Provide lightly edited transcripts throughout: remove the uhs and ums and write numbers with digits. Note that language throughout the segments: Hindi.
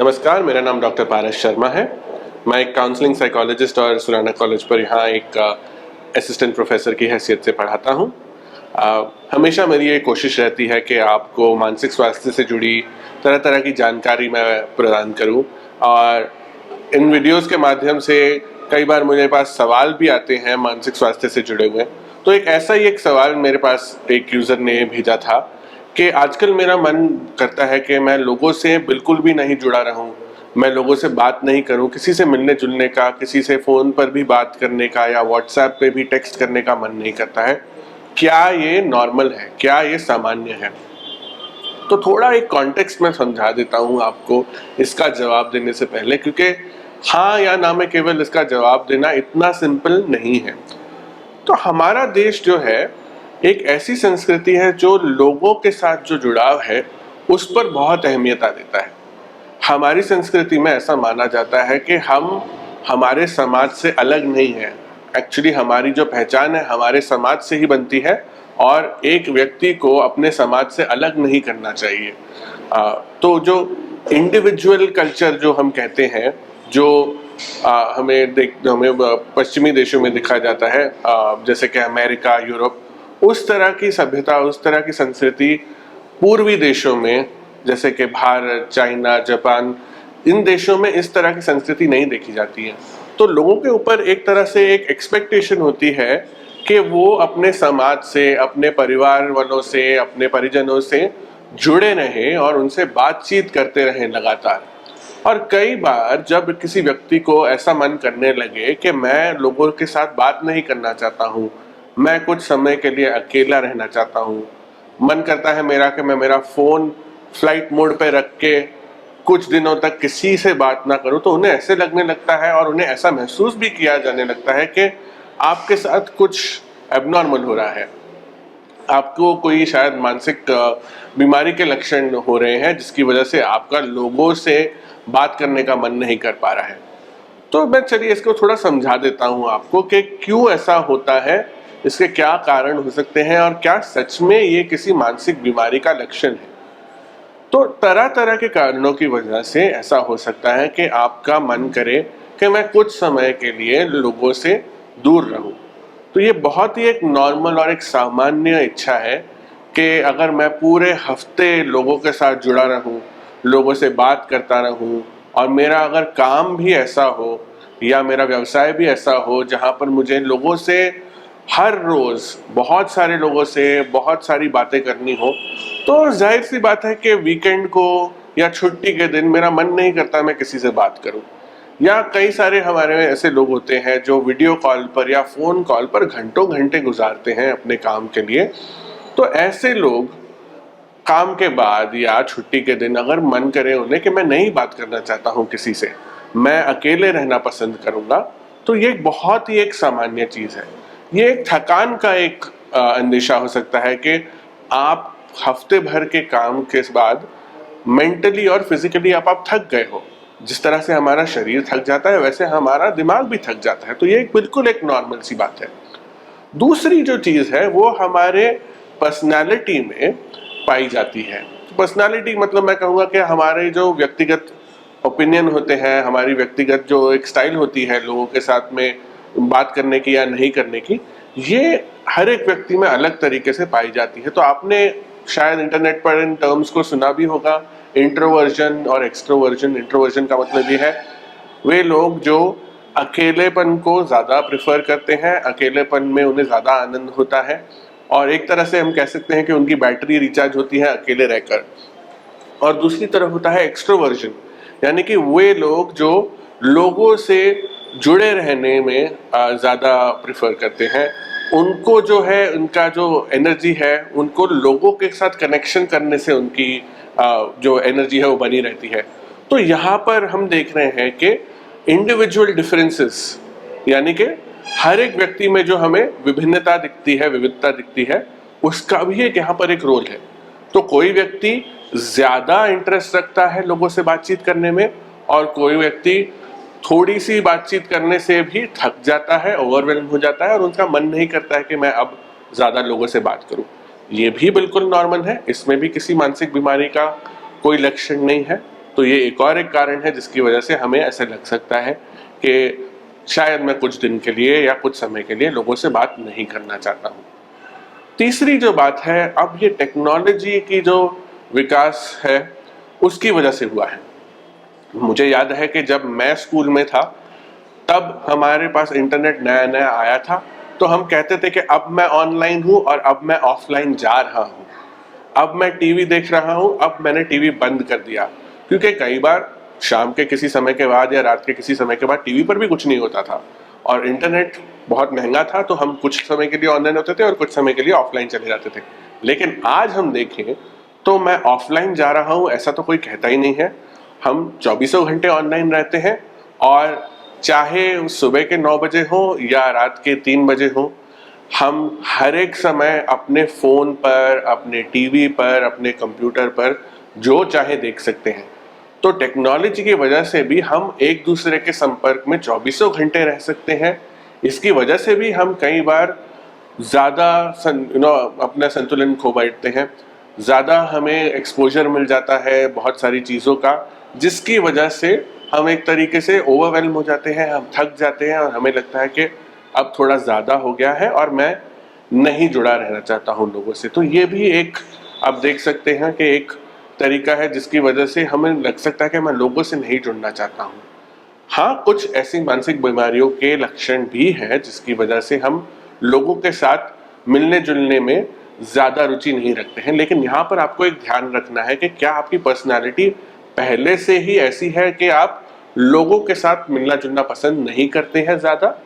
नमस्कार, मेरा नाम डॉक्टर पारस शर्मा है। मैं एक काउंसलिंग साइकोलॉजिस्ट और सुराना कॉलेज पर यहाँ एक असिस्टेंट प्रोफेसर की हैसियत से पढ़ाता हूँ। हमेशा मेरी ये कोशिश रहती है कि आपको मानसिक स्वास्थ्य से जुड़ी तरह तरह की जानकारी मैं प्रदान करूँ, और इन वीडियोस के माध्यम से कई बार मेरे पास सवाल भी आते हैं मानसिक स्वास्थ्य से जुड़े हुए। तो एक ऐसा ही एक सवाल मेरे पास एक यूज़र ने भेजा था कि आजकल मेरा मन करता है कि मैं लोगों से बिल्कुल भी नहीं जुड़ा रहूं, मैं लोगों से बात नहीं करूं, किसी से मिलने जुलने का, किसी से फ़ोन पर भी बात करने का या व्हाट्सएप पे भी टेक्स्ट करने का मन नहीं करता है। क्या ये नॉर्मल है? क्या ये सामान्य है? तो थोड़ा एक कॉन्टेक्स्ट मैं समझा देता हूँ आपको इसका जवाब देने से पहले, क्योंकि हाँ या ना में केवल इसका जवाब देना इतना सिंपल नहीं है। तो हमारा देश जो है एक ऐसी संस्कृति है जो लोगों के साथ जो जुड़ाव है उस पर बहुत अहमियत देता है। हमारी संस्कृति में ऐसा माना जाता है कि हम हमारे समाज से अलग नहीं है। एक्चुअली हमारी जो पहचान है हमारे समाज से ही बनती है, और एक व्यक्ति को अपने समाज से अलग नहीं करना चाहिए। तो जो इंडिविजुअल कल्चर जो हम कहते हैं, जो हमें पश्चिमी देशों में दिखा जाता है, जैसे कि अमेरिका, यूरोप, उस तरह की सभ्यता, उस तरह की संस्कृति पूर्वी देशों में जैसे कि भारत, चाइना, जापान, इन देशों में इस तरह की संस्कृति नहीं देखी जाती है। तो लोगों के ऊपर एक तरह से एक एक्सपेक्टेशन होती है कि वो अपने समाज से, अपने परिवार वालों से, अपने परिजनों से जुड़े रहें और उनसे बातचीत करते रहें लगातार। और कई बार जब किसी व्यक्ति को ऐसा मन करने लगे कि मैं लोगों के साथ बात नहीं करना चाहता हूँ, मैं कुछ समय के लिए अकेला रहना चाहता हूँ, मन करता है मेरा कि मैं मेरा फ़ोन फ्लाइट मोड पे रख के कुछ दिनों तक किसी से बात ना करूं, तो उन्हें ऐसे लगने लगता है और उन्हें ऐसा महसूस भी किया जाने लगता है कि आपके साथ कुछ एबनॉर्मल हो रहा है, आपको कोई शायद मानसिक बीमारी के लक्षण हो रहे हैं जिसकी वजह से आपका लोगों से बात करने का मन नहीं कर पा रहा है। तो मैं चलिए इसको थोड़ा समझा देता हूं आपको कि क्यों ऐसा होता है, इसके क्या कारण हो सकते हैं और क्या सच में ये किसी मानसिक बीमारी का लक्षण है। तो तरह तरह के कारणों की वजह से ऐसा हो सकता है कि आपका मन करे कि मैं कुछ समय के लिए लोगों से दूर रहूं। तो ये बहुत ही एक नॉर्मल और एक सामान्य इच्छा है कि अगर मैं पूरे हफ्ते लोगों के साथ जुड़ा रहूं, लोगों से बात करता रहूं, और मेरा अगर काम भी ऐसा हो या मेरा व्यवसाय भी ऐसा हो जहां पर मुझे लोगों से हर रोज बहुत सारे लोगों से बहुत सारी बातें करनी हो, तो जाहिर सी बात है कि वीकेंड को या छुट्टी के दिन मेरा मन नहीं करता मैं किसी से बात करूं। या कई सारे हमारे में ऐसे लोग होते हैं जो वीडियो कॉल पर या फोन कॉल पर घंटों घंटे गुजारते हैं अपने काम के लिए। तो ऐसे लोग काम के बाद या छुट्टी के दिन अगर मन करे उन्हें कि मैं नहीं बात करना चाहता हूं किसी से, मैं अकेले रहना पसंद करूंगा, तो ये बहुत ही एक सामान्य चीज है। ये एक थकान का एक अंदेशा हो सकता है कि आप हफ्ते भर के काम के बाद मेंटली और फिजिकली आप थक गए हो। जिस तरह से हमारा शरीर थक जाता है वैसे हमारा दिमाग भी थक जाता है। तो ये बिल्कुल एक नॉर्मल सी बात है। दूसरी जो चीज है वो हमारे पर्सनालिटी में पाई जाती है। पर्सनालिटी मतलब मैं कहूँगा कि हमारे जो व्यक्तिगत ओपिनियन होते हैं, हमारी व्यक्तिगत जो एक स्टाइल होती है लोगों के साथ में बात करने की या नहीं करने की, ये हर एक व्यक्ति में अलग तरीके से पाई जाती है। तो आपने शायद इंटरनेट पर इन टर्म्स को सुना भी होगा, इंट्रोवर्जन और एक्सट्रोवर्जन। इंट्रोवर्जन का मतलब ये है वे लोग जो अकेलेपन को ज़्यादा प्रेफर करते हैं, अकेलेपन में उन्हें ज़्यादा आनंद होता है, और एक तरह से हम कह सकते हैं कि उनकी बैटरी रिचार्ज होती है अकेले रहकर। और दूसरी तरफ होता है एक्सट्रोवर्जन, यानी कि वे लोग जो लोगों से जुड़े रहने में ज़्यादा प्रेफर करते हैं। उनको जो है, उनका जो एनर्जी है, उनको लोगों के साथ कनेक्शन करने से उनकी जो एनर्जी है वो बनी रहती है। तो यहाँ पर हम देख रहे हैं कि इंडिविजुअल डिफरेंसेस, यानी कि हर एक व्यक्ति में जो हमें विभिन्नता दिखती है, विविधता दिखती है, उसका भी एक यहाँ पर एक रोल है। तो कोई व्यक्ति ज्यादा इंटरेस्ट रखता है लोगों से बातचीत करने में, और कोई व्यक्ति थोड़ी सी बातचीत करने से भी थक जाता है, ओवरवेल्म हो जाता है, और उनका मन नहीं करता है कि मैं अब ज्यादा लोगों से बात करूं। ये भी बिल्कुल नॉर्मल है, इसमें भी किसी मानसिक बीमारी का कोई लक्षण नहीं है। तो ये एक और एक कारण है जिसकी वजह से हमें ऐसे लग सकता है कि शायद मैं कुछ दिन के लिए या कुछ समय के लिए लोगों से बात नहीं करना चाहता हूँ। तीसरी जो बात है, अब ये टेक्नोलॉजी की जो विकास है उसकी वजह से हुआ है। मुझे याद है कि जब मैं स्कूल में था तब हमारे पास इंटरनेट नया नया आया था, तो हम कहते थे कि अब मैं ऑनलाइन हूँ और अब मैं ऑफलाइन जा रहा हूँ, अब मैं टीवी देख रहा हूँ, अब मैंने टीवी बंद कर दिया। क्योंकि कई बार शाम के किसी समय के बाद या रात के किसी समय के बाद टीवी पर भी कुछ नहीं होता था और इंटरनेट बहुत महंगा था, तो हम कुछ समय के लिए ऑनलाइन होते थे और कुछ समय के लिए ऑफलाइन चले जाते थे। लेकिन आज हम देखें तो मैं ऑफलाइन जा रहा हूँ ऐसा तो कोई कहता ही नहीं है। हम चौबीसों घंटे ऑनलाइन रहते हैं और चाहे सुबह के 9 बजे हो या रात के 3 बजे हो, हम हर एक समय अपने फोन पर, अपने टीवी पर, अपने कंप्यूटर पर जो चाहे देख सकते हैं। तो टेक्नोलॉजी की वजह से भी हम एक दूसरे के संपर्क में चौबीसों घंटे रह सकते हैं। इसकी वजह से भी हम कई बार ज़्यादा अपना संतुलन खो बैठते हैं, ज़्यादा हमें एक्सपोजर मिल जाता है बहुत सारी चीज़ों का, जिसकी वजह से हम एक तरीके से ओवरवेल्म हो जाते हैं, हम थक जाते हैं और हमें लगता है कि अब थोड़ा ज़्यादा हो गया है और मैं नहीं जुड़ा रहना चाहता हूँ लोगों से। तो ये भी एक आप देख सकते हैं कि एक तरीका है जिसकी वजह से हमें लग सकता है कि मैं लोगों से नहीं जुड़ना चाहता हूँ। हाँ, कुछ ऐसी मानसिक बीमारियों के लक्षण भी हैं जिसकी वजह से हम लोगों के साथ मिलने जुलने में ज़्यादा रुचि नहीं रखते हैं। लेकिन यहाँ पर आपको एक ध्यान रखना है कि क्या आपकी पर्सनैलिटी पहले से ही ऐसी है कि आप लोगों के साथ मिलना जुलना पसंद नहीं करते हैं ज़्यादा,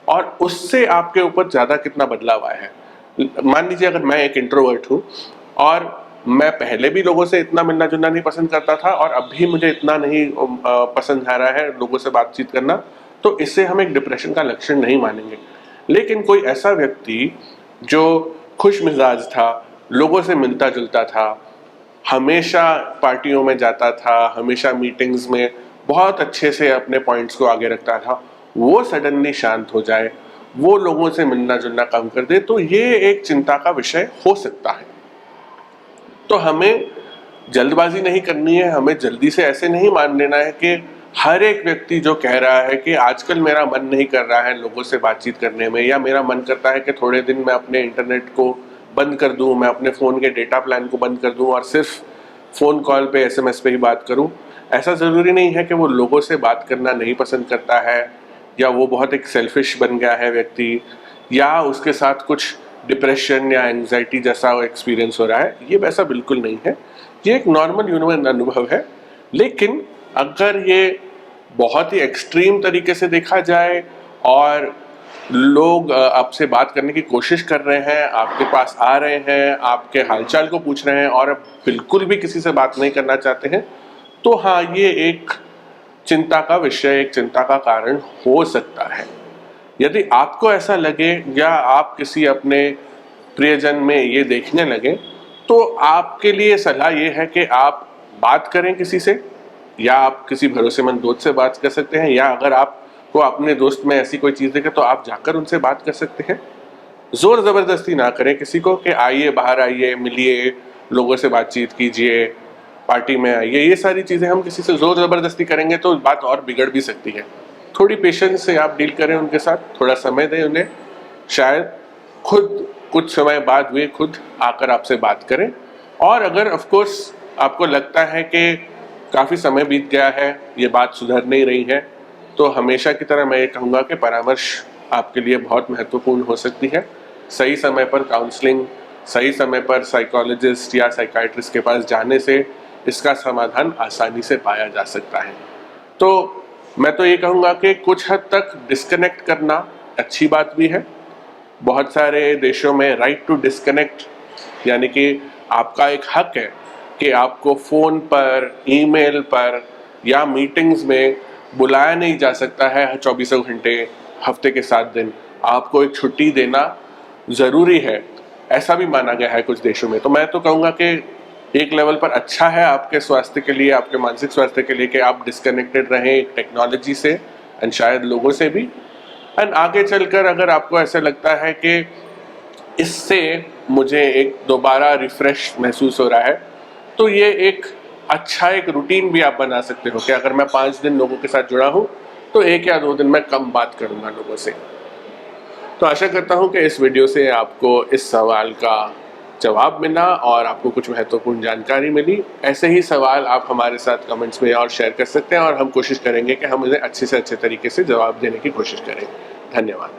और उससे आपके ऊपर ज़्यादा कितना बदलाव आया है। मान लीजिए अगर मैं एक इंट्रोवर्ट हूँ और मैं पहले भी लोगों से इतना मिलना जुलना नहीं पसंद करता था और अब भी मुझे इतना नहीं पसंद आ रहा है लोगों से बातचीत करना, तो इससे हम एक डिप्रेशन का लक्षण नहीं मानेंगे। लेकिन कोई ऐसा व्यक्ति जो खुश मिजाज था, लोगों से मिलता जुलता था, हमेशा पार्टियों में जाता था, हमेशा मीटिंग्स में बहुत अच्छे से अपने पॉइंट्स को आगे रखता था, वो सडनली शांत हो जाए, वो लोगों से मिलना जुलना कम कर दे, तो ये एक चिंता का विषय हो सकता है। तो हमें जल्दबाजी नहीं करनी है, हमें जल्दी से ऐसे नहीं मान लेना है कि हर एक व्यक्ति जो कह रहा है कि आजकल मेरा मन नहीं कर रहा है लोगों से बातचीत करने में, या मेरा मन करता है कि थोड़े दिन मैं अपने इंटरनेट को बंद कर दूं, मैं अपने फ़ोन के डेटा प्लान को बंद कर दूं और सिर्फ फ़ोन कॉल पे SMS पे ही बात करूं। ऐसा ज़रूरी नहीं है कि वो लोगों से बात करना नहीं पसंद करता है या वो बहुत एक सेल्फिश बन गया है व्यक्ति, या उसके साथ कुछ डिप्रेशन या एंजाइटी जैसा एक्सपीरियंस हो रहा है। ये वैसा बिल्कुल नहीं है, ये एक नॉर्मल ह्यूमन अनुभव है। लेकिन अगर ये बहुत ही एक्सट्रीम तरीके से देखा जाए और लोग आपसे बात करने की कोशिश कर रहे हैं, आपके पास आ रहे हैं, आपके हालचाल को पूछ रहे हैं और अब बिल्कुल भी किसी से बात नहीं करना चाहते हैं, तो हाँ, ये एक चिंता का विषय, एक चिंता का कारण हो सकता है। यदि आपको ऐसा लगे या आप किसी अपने प्रियजन में ये देखने लगे, तो आपके लिए सलाह ये है कि आप बात करें किसी से, या आप किसी भरोसेमंद दोस्त से बात कर सकते हैं, या अगर आपको अपने दोस्त में ऐसी कोई चीज़ दिखे तो आप जाकर उनसे बात कर सकते हैं। जोर ज़बरदस्ती ना करें किसी को कि आइए, बाहर आइए, मिलिए, लोगों से बातचीत कीजिए, पार्टी में आइए। ये सारी चीज़ें हम किसी से जोर ज़बरदस्ती करेंगे तो बात और बिगड़ भी सकती है। थोड़ी पेशेंस से आप डील करें उनके साथ, थोड़ा समय दें उन्हें, शायद खुद कुछ समय बाद वे खुद आकर आपसे बात करें। और अगर ऑफ कोर्स आपको लगता है कि काफ़ी समय बीत गया है, ये बात सुधर नहीं रही है, तो हमेशा की तरह मैं ये कहूँगा कि परामर्श आपके लिए बहुत महत्वपूर्ण हो सकती है। सही समय पर काउंसलिंग, सही समय पर साइकोलॉजिस्ट या साइकाइट्रिस्ट के पास जाने से इसका समाधान आसानी से पाया जा सकता है। तो मैं तो ये कहूँगा कि कुछ हद तक डिस्कनेक्ट करना अच्छी बात भी है। बहुत सारे देशों में राइट टू डिस्कनेक्ट, यानी कि आपका एक हक है कि आपको फ़ोन पर, ईमेल पर या मीटिंग्स में बुलाया नहीं जा सकता है 24 घंटे, हफ्ते के 7 दिन। आपको एक छुट्टी देना ज़रूरी है, ऐसा भी माना गया है कुछ देशों में। तो मैं तो कहूँगा कि एक लेवल पर अच्छा है आपके स्वास्थ्य के लिए, आपके मानसिक स्वास्थ्य के लिए, कि आप डिस्कनेक्टेड रहें टेक्नोलॉजी से एंड शायद लोगों से भी। एंड आगे चलकर अगर आपको ऐसा लगता है कि इससे मुझे एक दोबारा रिफ्रेश महसूस हो रहा है, तो ये एक अच्छा एक रूटीन भी आप बना सकते हो कि अगर मैं 5 दिन लोगों के साथ जुड़ा हूँ तो 1 या 2 दिन मैं कम बात करूँगा लोगों से। तो आशा करता हूँ कि इस वीडियो से आपको इस सवाल का जवाब मिला और आपको कुछ महत्वपूर्ण जानकारी मिली। ऐसे ही सवाल आप हमारे साथ कमेंट्स में और शेयर कर सकते हैं और हम कोशिश करेंगे कि हम उन्हें अच्छे से अच्छे तरीके से जवाब देने की कोशिश करें। धन्यवाद।